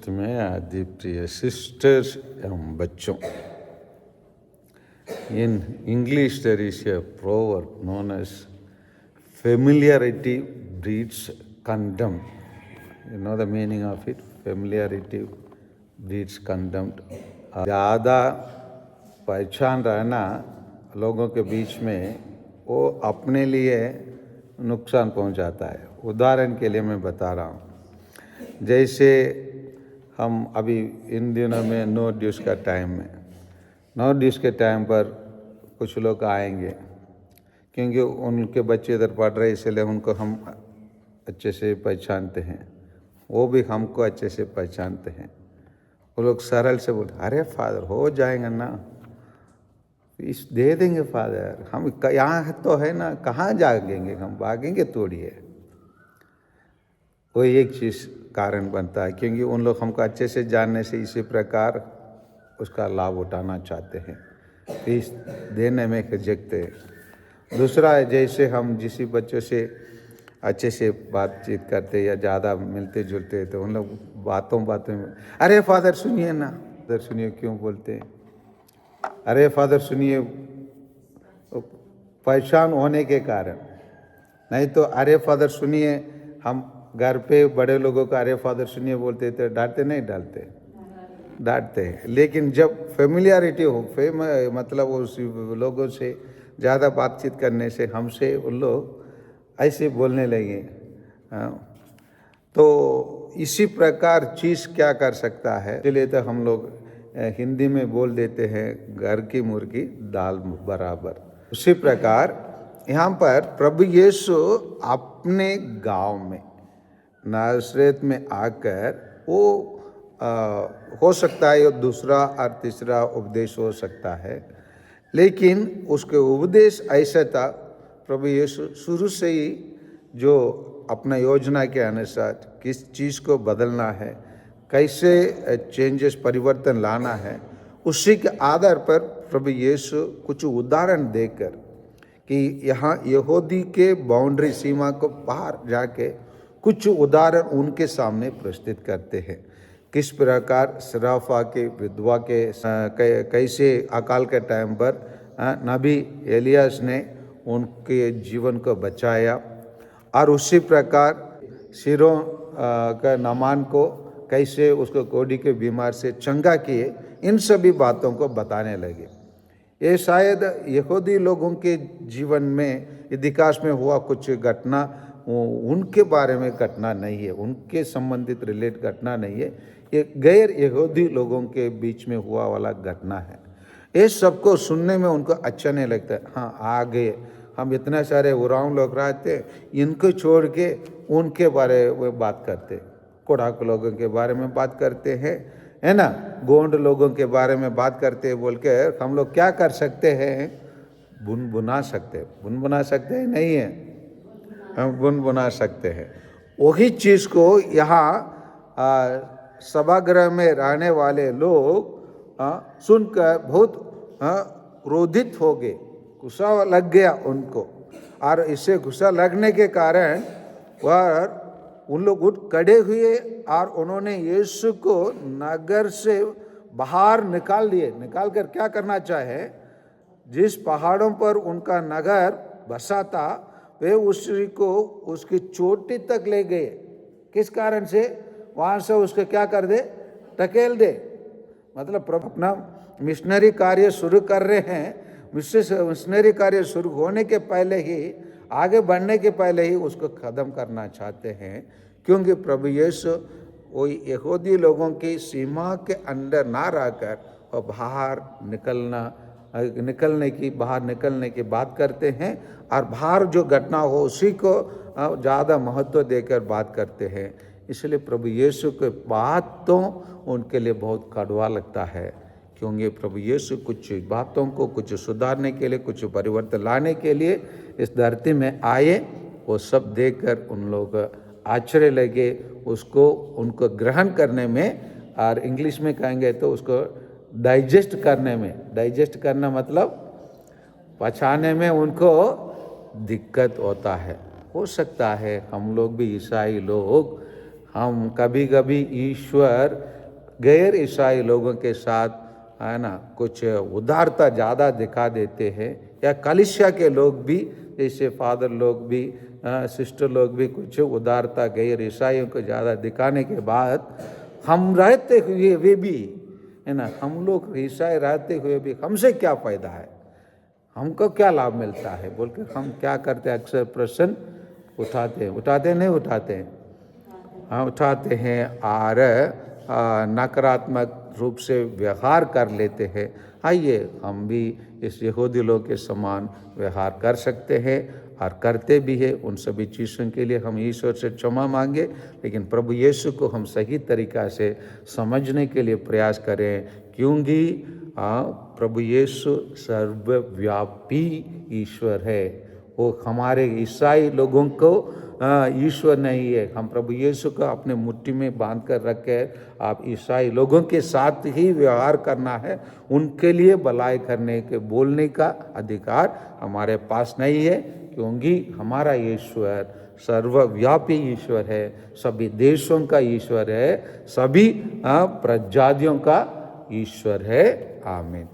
ख्रिस्त में आदि प्रिय सिस्टर्स एवं बच्चों, in English there is a proverb known as familiarity breeds contempt. You know the meaning of it? Familiarity breeds contempt. ज़्यादा पहचान रहना लोगों के बीच में वो अपने लिए नुकसान पहुंचाता है। उदाहरण के लिए मैं बता रहा हूँ, जैसे हम अभी इन दिनों में नो ड्यूज का टाइम में, नो ड्यूज के टाइम पर कुछ लोग आएंगे क्योंकि उनके बच्चे इधर पढ़ रहे, इसलिए उनको हम अच्छे से पहचानते हैं, वो भी हमको अच्छे से पहचानते हैं। वो लोग सरल से बोलते, अरे फादर हो जाएगा ना, इस दे देंगे फादर, हम यहाँ तो है ना, कहाँ जागेंगे, हम भागेंगे थोड़ी है। वो एक चीज़ कारण बनता है क्योंकि उन लोग हमको अच्छे से जानने से इसी प्रकार उसका लाभ उठाना चाहते हैं, फीस देने में झिझकते हैं। दूसरा है, जैसे हम जिस बच्चों से अच्छे से बातचीत करते या ज़्यादा मिलते जुलते तो उन लोग बातों में अरे फादर सुनिए ना, फादर सुनिए क्यों बोलते हैं, अरे फादर सुनिए, पहचान होने के कारण। नहीं तो अरे फादर सुनिए, हम घर पे बड़े लोगों को अरे फादर सुनिए बोलते तो डांटते नहीं, डांटते हैं। लेकिन जब फेमिलियरिटी हो, मतलब उस लोगों से ज़्यादा बातचीत करने से हमसे उन लोग ऐसे बोलने लगे। तो इसी प्रकार चीज़ क्या कर सकता है, इसलिए तो हम लोग हिंदी में बोल देते हैं, घर की मुर्गी दाल बराबर। उसी प्रकार यहाँ पर प्रभु यीशु अपने गांव में नासरेत में आकर वो हो सकता है ये दूसरा और तीसरा उपदेश हो सकता है, लेकिन उसके उपदेश ऐसा था, प्रभु यीशु शुरू से ही जो अपना योजना के अनुसार किस चीज़ को बदलना है, कैसे चेंजेस परिवर्तन लाना है, उसी के आधार पर प्रभु यीशु कुछ उदाहरण देकर कि यहाँ यहूदी के बाउंड्री सीमा को बाहर जाके कुछ उदाहरण उनके सामने प्रस्तुत करते हैं। किस प्रकार सराफा के विधवा के कैसे अकाल के टाइम पर नबी एलियास ने उनके जीवन को बचाया, और उसी प्रकार सिरों का नामान को कैसे उसको कोढ़ी के बीमार से चंगा किए, इन सभी बातों को बताने लगे। ये शायद यहूदी लोगों के जीवन में इतिहास में हुआ कुछ घटना, उनके बारे में घटना नहीं है, उनके संबंधित रिलेट घटना नहीं है, ये गैर यहूदी लोगों के बीच में हुआ वाला घटना है। ये सबको सुनने में उनको अच्छा नहीं लगता। हाँ, आ गए, हम इतने सारे उराव लोग रहते, इनको छोड़ के उनके बारे में बात करते, कोढ़ाक लोगों के बारे में बात करते हैं, है ना, गोंड लोगों के बारे में बात करते हैं। बोल के हम लोग क्या कर सकते हैं, बुनबुना सकते हैं नहीं है, हम बुनबुना सकते हैं। वही चीज़ को यहाँ सभागृह में रहने वाले लोग सुनकर बहुत क्रोधित हो गए, गुस्सा लग गया उनको, और इससे गुस्सा लगने के कारण वह उन लोग उठ खड़े हुए और उन्होंने यीशु को नगर से बाहर निकाल कर क्या करना चाहे, जिस पहाड़ों पर उनका नगर बसा था वे उसी को उसकी चोटी तक ले गए। किस कारण से, वहाँ से उसको क्या कर दे, टकेल दे। मतलब प्रभु अपना मिशनरी कार्य शुरू कर रहे हैं, मिशनरी कार्य शुरू होने के पहले ही, आगे बढ़ने के पहले ही उसको ख़त्म करना चाहते हैं, क्योंकि प्रभु यीशु वो यहूदी लोगों की सीमा के अंदर ना रहकर और बाहर निकलने की बात करते हैं, और बाहर जो घटना हो उसी को ज़्यादा महत्व देकर बात करते हैं। इसलिए प्रभु यीशु के बात तो उनके लिए बहुत कड़वा लगता है, क्योंकि प्रभु यीशु कुछ बातों को कुछ सुधारने के लिए, कुछ परिवर्तन लाने के लिए इस धरती में आए। वो सब देखकर उन लोग आश्चर्य लगे, उनको ग्रहण करने में, और इंग्लिश में कहेंगे तो उसको डाइजेस्ट करना मतलब पचाने में उनको दिक्कत होता है। हो सकता है हम लोग भी ईसाई लोग हम कभी कभी ईश्वर गैर ईसाई लोगों के साथ है ना कुछ उदारता ज़्यादा दिखा देते हैं, या कलीसिया के लोग भी जैसे फादर लोग भी सिस्टर लोग भी कुछ उदारता गैर ईसाइयों को ज़्यादा दिखाने के बाद हम रहते हुए वे भी है ना, हम लोग ईसाई रहते हुए भी हमसे क्या फ़ायदा है, हमको क्या लाभ मिलता है बोल के हम क्या करते हैं, अक्सर प्रश्न उठाते नहीं उठाते हैं, हाँ उठाते हैं और नकारात्मक रूप से व्यवहार कर लेते हैं। आइए हम भी इस यहूदी लोग के समान व्यवहार कर सकते हैं और करते भी है। उन सभी चीज़ों के लिए हम ईश्वर से क्षमा मांगे, लेकिन प्रभु यीशु को हम सही तरीक़ा से समझने के लिए प्रयास करें, क्योंकि प्रभु यीशु सर्वव्यापी ईश्वर है। वो हमारे ईसाई लोगों को ईश्वर नहीं है। हम प्रभु यीशु को अपने मुट्ठी में बांध कर रखे, आप ईसाई लोगों के साथ ही व्यवहार करना है, उनके लिए भलाई करने के बोलने का अधिकार हमारे पास नहीं है, क्योंकि हमारा ईश्वर सर्वव्यापी ईश्वर है, सभी देशों का ईश्वर है, सभी प्रजातियों का ईश्वर है। आमीन।